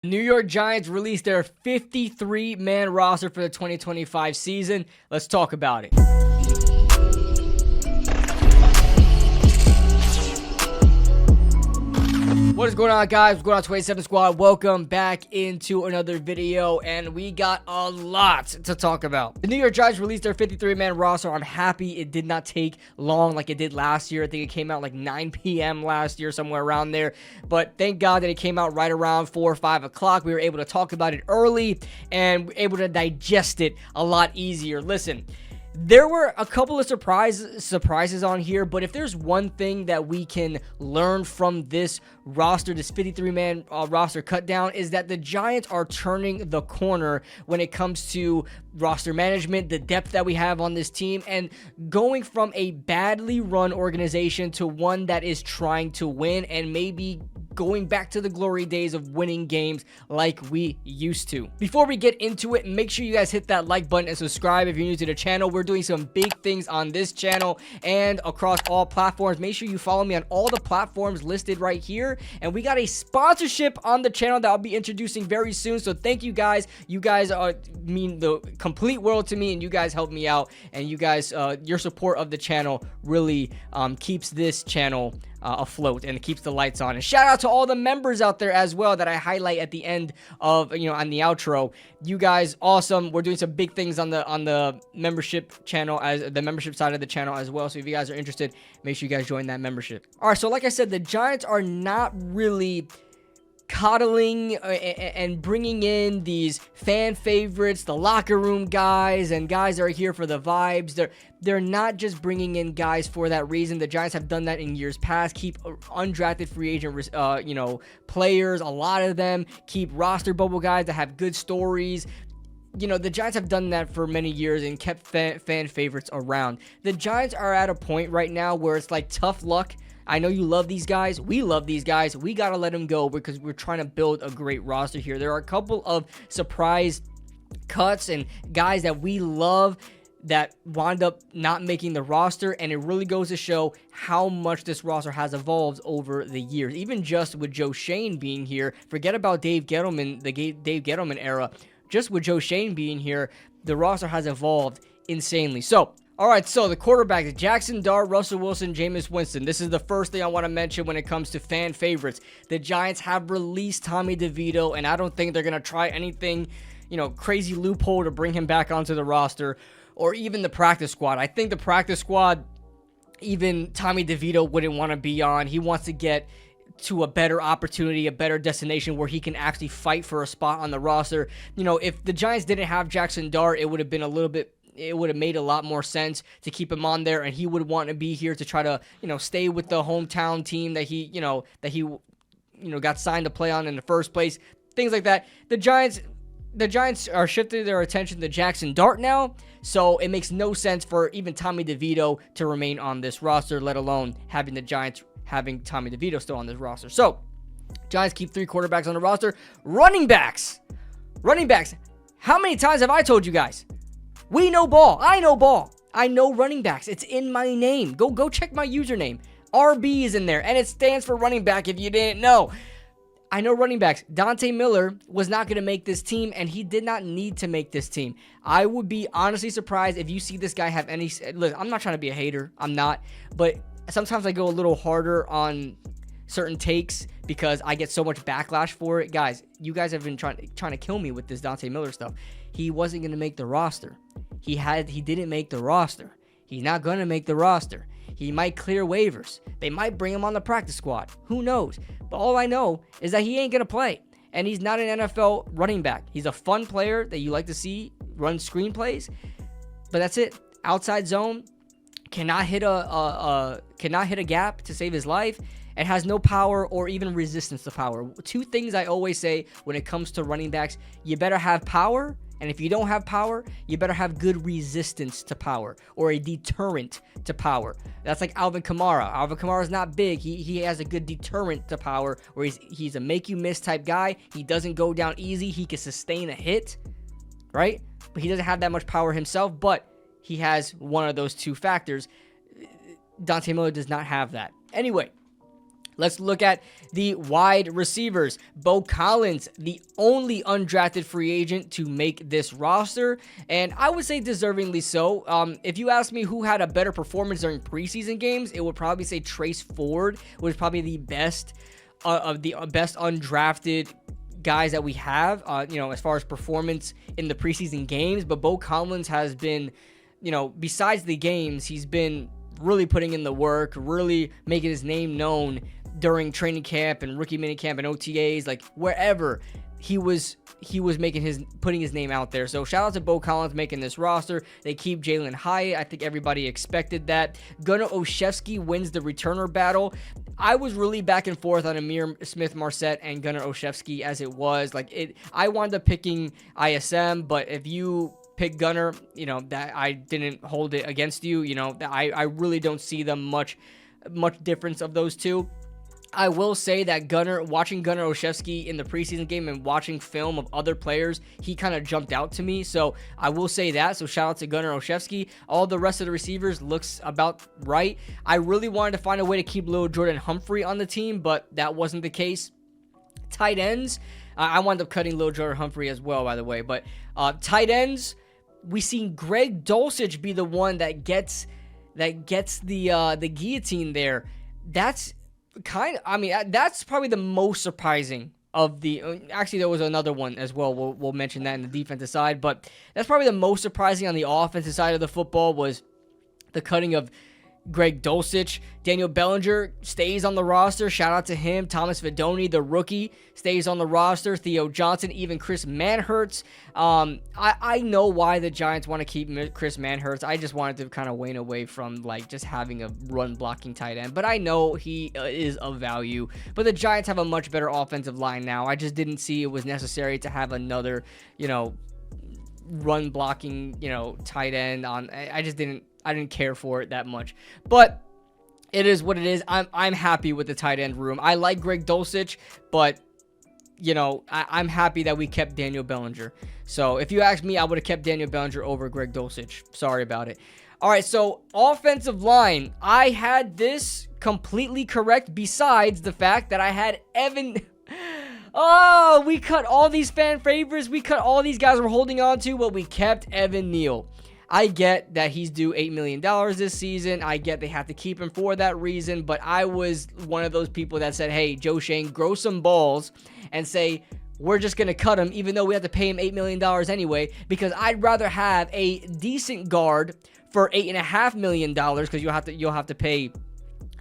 New York Giants released their 53-man roster for the 2025 season. Let's talk about it. What is going on, guys? What's going on, 27 Squad? Welcome back into another video, and we got a lot to talk about. The New York Giants released their 53-man roster. I'm happy it did not take long like it did last year. I think it came out like 9 p.m. last year, somewhere around there. But thank God that it came out right around 4 or 5 o'clock. We were able to talk about it early and able to digest it a lot easier. Listen, there were a couple of surprises on here, but if there's one thing that we can learn from this roster, this 53-man roster cut down, is that the Giants are turning the corner when it comes to roster management, the depth that we have on this team, and going from a badly run organization to one that is trying to win and maybe going back to the glory days of winning games like we used to. Before we get into it, make sure you guys hit that like button and subscribe if you're new to the channel. We're doing some big things on this channel and across all platforms. Make sure you follow me on all the platforms listed right here. And we got a sponsorship on the channel that I'll be introducing very soon. So thank you guys. You guys mean the complete world to me, and you guys help me out. And you guys, your support of the channel really keeps this channel afloat and it keeps the lights on. And shout out to all the members out there as well that I highlight at the end of, on the outro. You guys awesome. We're doing some big things on the membership channel, as the membership side of the channel as well. So if you guys are interested, make sure you guys join that membership. All right, so like I said, the Giants are not really coddling and bringing in these fan favorites, the locker room guys, and guys that are here for the vibes. They're not just bringing in guys for that reason. The Giants have done that in years past. Keep undrafted free agent, players. A lot of them keep roster bubble guys that have good stories. The Giants have done that for many years and kept fan favorites around. The Giants are at a point right now where it's like tough luck. I know you love these guys. We love these guys. We got to let them go because we're trying to build a great roster here. There are a couple of surprise cuts and guys that we love that wound up not making the roster, and it really goes to show how much this roster has evolved over the years. Even just with Joe Schoen being here, forget about Dave Gettleman, the Dave Gettleman era. Just with Joe Schoen being here, the roster has evolved insanely. So, all right, so the quarterbacks, Jackson Dart, Russell Wilson, Jameis Winston. This is the first thing I want to mention when it comes to fan favorites. The Giants have released Tommy DeVito, and I don't think they're going to try anything, crazy loophole to bring him back onto the roster, or even the practice squad. I think the practice squad, even Tommy DeVito wouldn't want to be on. He wants to get to a better opportunity, a better destination where he can actually fight for a spot on the roster. If the Giants didn't have Jackson Dart, it would have been it would have made a lot more sense to keep him on there, and he would want to be here to try to, stay with the hometown team that he got signed to play on in the first place. Things like that. The Giants are shifting their attention to Jackson Dart now, so it makes no sense for even Tommy DeVito to remain on this roster, let alone having the Giants having Tommy DeVito still on this roster. So, Giants keep 3 quarterbacks on the roster. Running backs. How many times have I told you guys? We know ball. I know ball. I know running backs. It's in my name. Go check my username. RB is in there, and it stands for running back if you didn't know. I know running backs. Dante Miller was not going to make this team, and he did not need to make this team. I would be honestly surprised if you see this guy have any... Look, I'm not trying to be a hater. I'm not. But sometimes I go a little harder on certain takes because I get so much backlash for it. Guys, you guys have been trying to kill me with this Dante Miller stuff. He wasn't going to make the roster. He didn't make the roster. He's not going to make the roster. He might clear waivers. They might bring him on the practice squad. Who knows? But all I know is that he ain't going to play. And he's not an NFL running back. He's a fun player that you like to see run screenplays. But that's it. Outside zone. Cannot hit a gap to save his life. And has no power or even resistance to power. 2 things I always say when it comes to running backs. You better have power. And if you don't have power, you better have good resistance to power or a deterrent to power. That's like Alvin Kamara. Alvin Kamara is not big. He has a good deterrent to power where he's a make you miss type guy. He doesn't go down easy. He can sustain a hit, right? But he doesn't have that much power himself, but he has one of those 2 factors. Dante Miller does not have that. Anyway, Let's look at the wide receivers. Bo Collins, the only undrafted free agent to make this roster, and I would say deservingly so. If you ask me who had a better performance during preseason games, it would probably say Trace Ford was probably the best of the best undrafted guys that we have, as far as performance in the preseason games. But Bo Collins has been, besides the games, he's been really putting in the work, really making his name known during training camp and rookie minicamp and OTAs, like wherever he was putting his name out there. So shout out to Bo Collins making this roster. They keep Jalen Hyatt. I think everybody expected that. Gunnar Olszewski wins the returner battle. I was really back and forth on Amir Smith-Marset and Gunnar Olszewski as it was. I wound up picking ISM, but if you pick Gunnar, that I didn't hold it against you. That I really don't see them much difference of those two. I will say that watching Gunnar Olszewski in the preseason game and watching film of other players, he kind of jumped out to me. So I will say that. So shout out to Gunnar Olszewski. All the rest of the receivers looks about right. I really wanted to find a way to keep Lil Jordan Humphrey on the team, but that wasn't the case. Tight ends, I wound up cutting Lil Jordan Humphrey as well, by the way. But tight ends, we seen Greg Dulcich be the one that gets the guillotine there. That's probably the most surprising of the. Actually, there was another one as well. We'll mention that in the defensive side, but that's probably the most surprising on the offensive side of the football was the cutting of Greg Dulcich. Daniel Bellinger stays on the roster. Shout out to him. Thomas Fidone, the rookie, stays on the roster. Theo Johnson, even Chris Manhertz. I know why the Giants want to keep Chris Manhertz. I just wanted to kind of wane away from just having a run blocking tight end. But I know he is of value. But the Giants have a much better offensive line now. I just didn't see it was necessary to have another, run blocking, tight end on. I didn't care for it that much, but it is what it is. I'm happy with the tight end room. I like Greg Dulcich, but I'm happy that we kept Daniel Bellinger. So if you ask me, I would have kept Daniel Bellinger over Greg Dulcich. Sorry about it. All right, so offensive line, I had this completely correct. Besides the fact that I had Evan. Oh, we cut all these fan favorites. We cut all these guys we're holding on to, but we kept Evan Neal. I get that he's due $8 million this season. I get they have to keep him for that reason, but I was one of those people that said, hey, Joe Schoen, grow some balls and say, we're just going to cut him even though we have to pay him $8 million anyway, because I'd rather have a decent guard for $8.5 million because you'll have to pay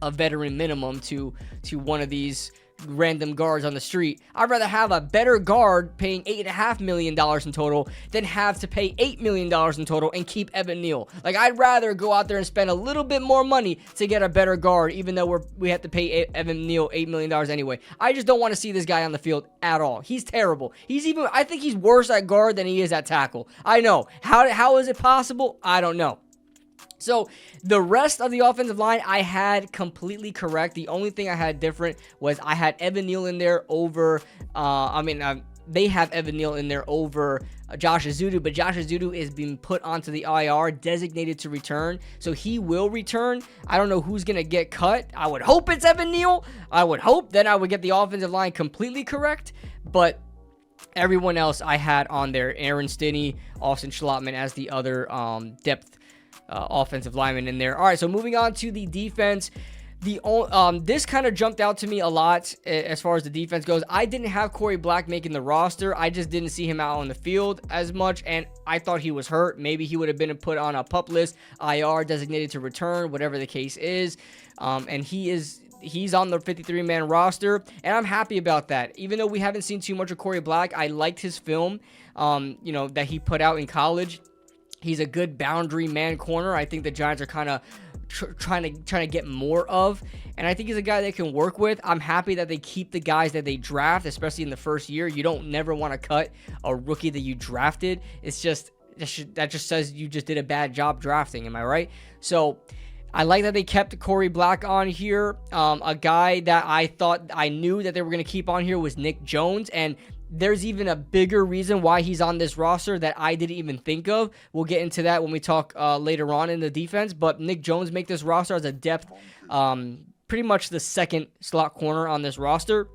a veteran minimum to one of these random guards on the street. I'd rather have a better guard paying $8.5 million in total than have to pay $8 million in total and keep Evan Neal. I'd rather go out there and spend a little bit more money to get a better guard, even though we have to pay Evan Neal $8 million anyway. I just don't want to see this guy on the field at all. He's terrible. I think he's worse at guard than he is at tackle. I know. How is it possible? I don't know. So the rest of the offensive line I had completely correct. The only thing I had different was I had Evan Neal in there over, they have Evan Neal in there over Josh Ezeudu, but Josh Ezeudu is being put onto the IR, designated to return, so he will return. I don't know who's going to get cut. I would hope it's Evan Neal. I would hope. Then I would get the offensive line completely correct, but everyone else I had on there. Aaron Stinney, Austin Schlottman as the other depth offensive lineman in there. All right, so moving on to the defense. This kind of jumped out to me a lot as far as the defense goes. I didn't have Corey Black making the roster. I just didn't see him out on the field as much, and I thought he was hurt. Maybe he would have been put on a PUP list, IR, designated to return, whatever the case is. And he's on the 53-man roster, and I'm happy about that. Even though we haven't seen too much of Corey Black, I liked his film, that he put out in college. He's a good boundary man corner. I think the Giants are kind of trying to get more of, and I think he's a guy they can work with. I'm happy that they keep the guys that they draft, especially in the first year. You don't never want to cut a rookie that you drafted. It's just that just says you just did a bad job drafting. Am I right? So I like that they kept Corey Black on here. A guy that I knew that they were going to keep on here was Nick Jones, and there's even a bigger reason why he's on this roster that I didn't even think of. We'll get into that when we talk later on in the defense. But Nick Jones make this roster as a depth pretty much the second slot corner on this roster.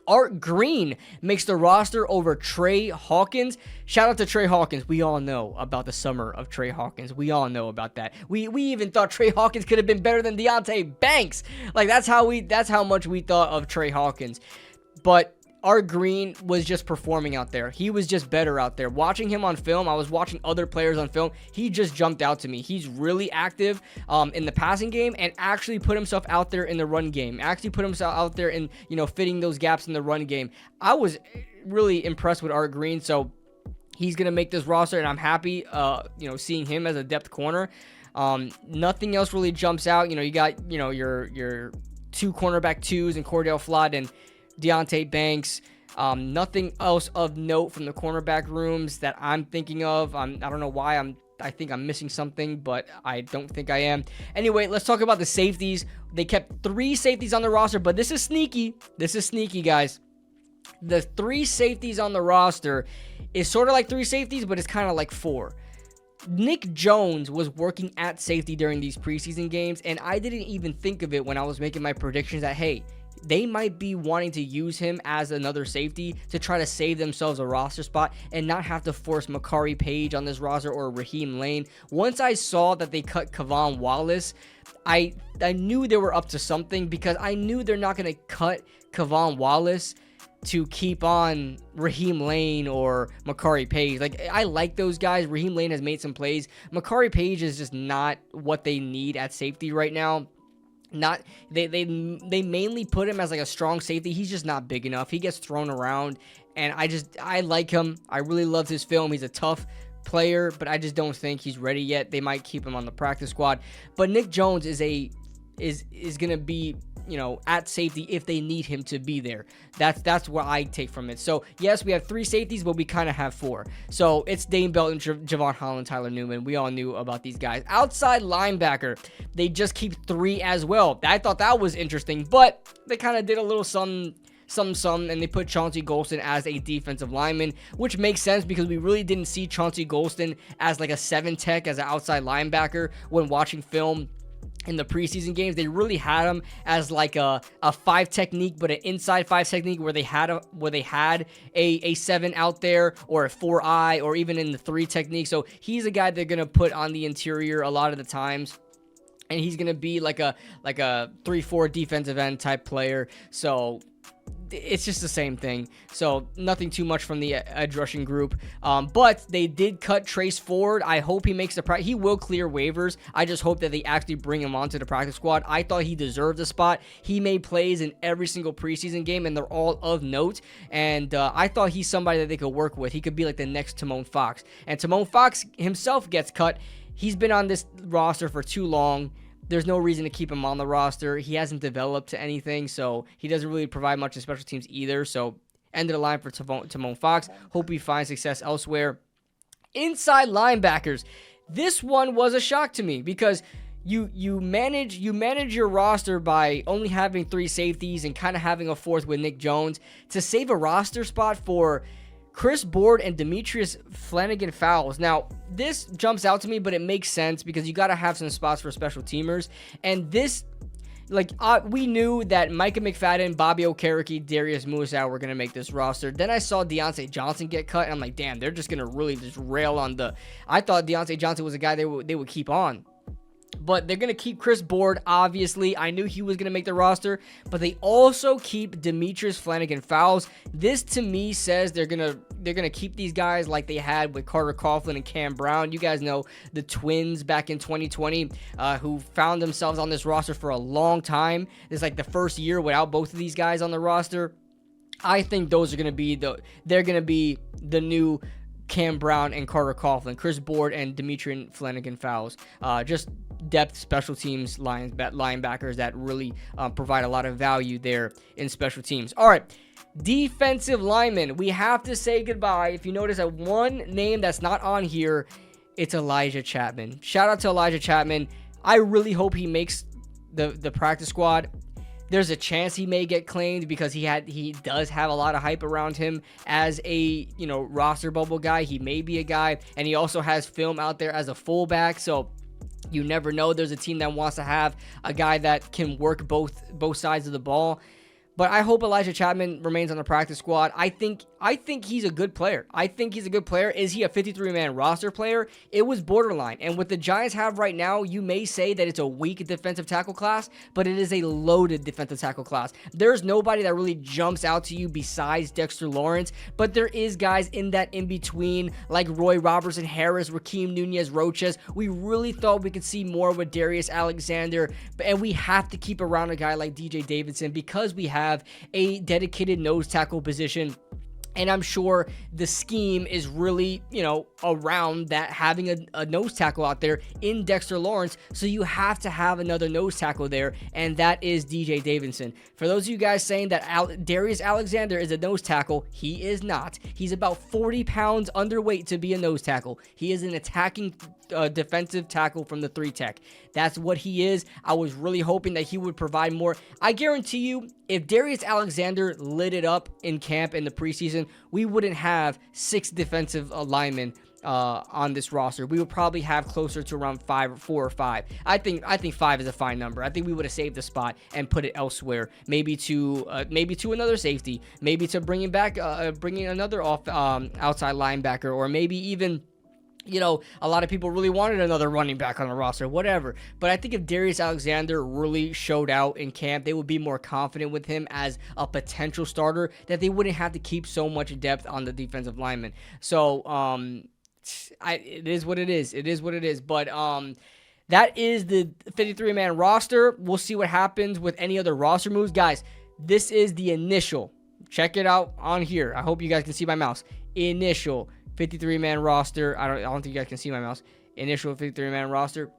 Art Green makes the roster over Trey Hawkins. Shout out to Trey Hawkins. We all know about the summer of Trey Hawkins. We all know about that. We even thought Trey Hawkins could have been better than Deonte Banks. Like, that's how much we thought of Trey Hawkins. But Art Green was just performing out there. He was just better out there. Watching him on film, I was watching other players on film. He just jumped out to me. He's really active in the passing game and actually put himself out there in the run game. Actually put himself out there in, fitting those gaps in the run game. I was really impressed with Art Green, so he's going to make this roster, and I'm happy, seeing him as a depth corner. Nothing else really jumps out. You got, your two cornerback twos and Cordell Flott and Deonte Banks. Nothing else of note from the cornerback rooms that I'm thinking of. I don't know why I think I'm missing something, but I don't think I am. Anyway, let's talk about the safeties. They kept 3 safeties on the roster, but this is sneaky. This is sneaky, guys. The 3 safeties on the roster is sort of like 3 safeties, but it's kind of like 4. Nick Jones was working at safety during these preseason games, and I didn't even think of it when I was making my predictions that, hey, they might be wanting to use him as another safety to try to save themselves a roster spot and not have to force Makari Page on this roster or Raheem Lane. Once I saw that they cut Kavon Wallace, I knew they were up to something, because I knew they're not going to cut Kavon Wallace to keep on Raheem Lane or Makari Page. Like, I like those guys. Raheem Lane has made some plays. Makari Page is just not what they need at safety right now. They mainly put him as like a strong safety. He's just not big enough. He gets thrown around, and I like him. I really loved his film. He's a tough player, but I just don't think he's ready yet. They might keep him on the practice squad. But Nick Jones is gonna be, at safety if they need him to be there. That's what I take from it. So yes, we have 3 safeties, but we kind of have 4. So it's Dane Belton, Javon Holland, Tyler Newman. We all knew about these guys. Outside linebacker, they just keep 3 as well. I thought that was interesting, but they kind of did a little some, and they put Chauncey Golston as a defensive lineman, which makes sense because we really didn't see Chauncey Golston as like a 7 tech, as an outside linebacker when watching film. In the preseason games, they really had him as like a 5 technique, but an inside 5 technique where they had a 7 out there, or a 4-eye, or even in the 3 technique. So he's a guy they're gonna put on the interior a lot of the times, and he's gonna be like a 3-4 defensive end type player. So it's just the same thing. So nothing too much from the edge rushing group. But they did cut Trace Ford. I hope he makes the practice. He will clear waivers. I just hope that they actually bring him onto the practice squad. I thought he deserved a spot. He made plays in every single preseason game, and they're all of note. And I thought he's somebody that they could work with. He could be like the next Timon Fox. And Timon Fox himself gets cut. He's been on this roster for too long. There's no reason to keep him on the roster. He hasn't developed to anything, so he doesn't really provide much in special teams either. So, end of the line for Timon Fox. Hope he finds success elsewhere. Inside linebackers. This one was a shock to me because you manage your roster by only having 3 safeties and kind of having a 4th with Nick Jones to save a roster spot for Chris Board and Demetrius Flanagan-Fowles. Now, this jumps out to me, but it makes sense because you got to have some spots for special teamers. And this, we knew that Micah McFadden, Bobby Okereke, Darius Muasau were going to make this roster. Then I saw Deontay Johnson get cut, and I'm like, damn, they're just going to really just rail on I thought Deontay Johnson was a guy they would keep on. But they're going to keep Chris Board, obviously. I knew he was going to make the roster. But they also keep Demetrius Flanagan-Fowles. This, to me, says they're going to keep these guys like they had with Carter Coughlin and Cam Brown. You guys know the Twins back in 2020 who found themselves on this roster for a long time. It's like the first year without both of these guys on the roster. I think those are going to be the new Cam Brown and Carter Coughlin, Chris Board and Demetrius Flanagan-Fowles. Just depth special teams linebackers that really provide a lot of value there in special teams. All right, defensive linemen. We have to say goodbye. If you notice that one name that's not on here, it's Elijah Chapman. Shout out to Elijah Chapman. I really hope he makes the practice squad. There's a chance he may get claimed because he does have a lot of hype around him as a roster bubble guy. He may be a guy, and he also has film out there as a fullback. So You never know. There's a team that wants to have a guy that can work both sides of the ball. But I hope Elijah Chapman remains on the practice squad. I think he's a good player. I think he's a good player. Is he a 53-man roster player? It was borderline. And what the Giants have right now, you may say that it's a weak defensive tackle class, but it is a loaded defensive tackle class. There's nobody that really jumps out to you besides Dexter Lawrence, but there is guys in that in-between like Roy Robertson Harris, Rakeem Nunez-Roches. We really thought we could see more with Darius Alexander, and we have to keep around a guy like DJ Davidson because we have a dedicated nose tackle position. And I'm sure the scheme is really, around that, having a nose tackle out there in Dexter Lawrence. So you have to have another nose tackle there, and that is DJ Davidson. For those of you guys saying that Darius Alexander is a nose tackle, he is not. He's about 40 pounds underweight to be a nose tackle. He is an attacking defensive tackle from the 3-tech. That's what he is. I was really hoping that he would provide more. I guarantee you, if Darius Alexander lit it up in camp in the preseason, we wouldn't have 6 defensive linemen on this roster. We would probably have closer to around 4 or 5. I think 5 is a fine number. I think we would have saved the spot and put it elsewhere. Maybe to another safety. Maybe to bringing another outside linebacker, or maybe even, a lot of people really wanted another running back on the roster, whatever. But I think if Darius Alexander really showed out in camp, they would be more confident with him as a potential starter, that they wouldn't have to keep so much depth on the defensive lineman. So, it is what it is. It is what it is. But, that is the 53-man roster. We'll see what happens with any other roster moves. Guys, this is the initial. Check it out on here. I hope you guys can see my mouse. Initial 53-man roster. I don't think you guys can see my mouse. Initial 53-man roster.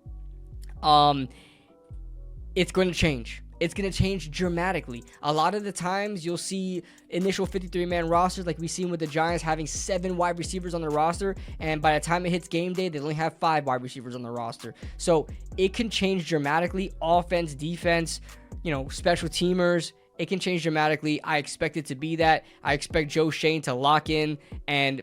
It's going to change. It's going to change dramatically. A lot of the times you'll see initial 53-man rosters like we've seen with the Giants having 7 wide receivers on their roster, and by the time it hits game day, they only have 5 wide receivers on their roster. So it can change dramatically. Offense, defense, special teamers. It can change dramatically. I expect it to be that. I expect Joe Shane to lock in, and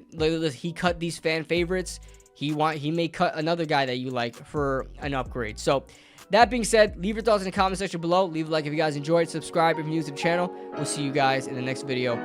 he cut these fan favorites. He may cut another guy that you like for an upgrade. So that being said, leave your thoughts in the comment section below. Leave a like if you guys enjoyed. Subscribe if you're new to the channel. We'll see you guys in the next video.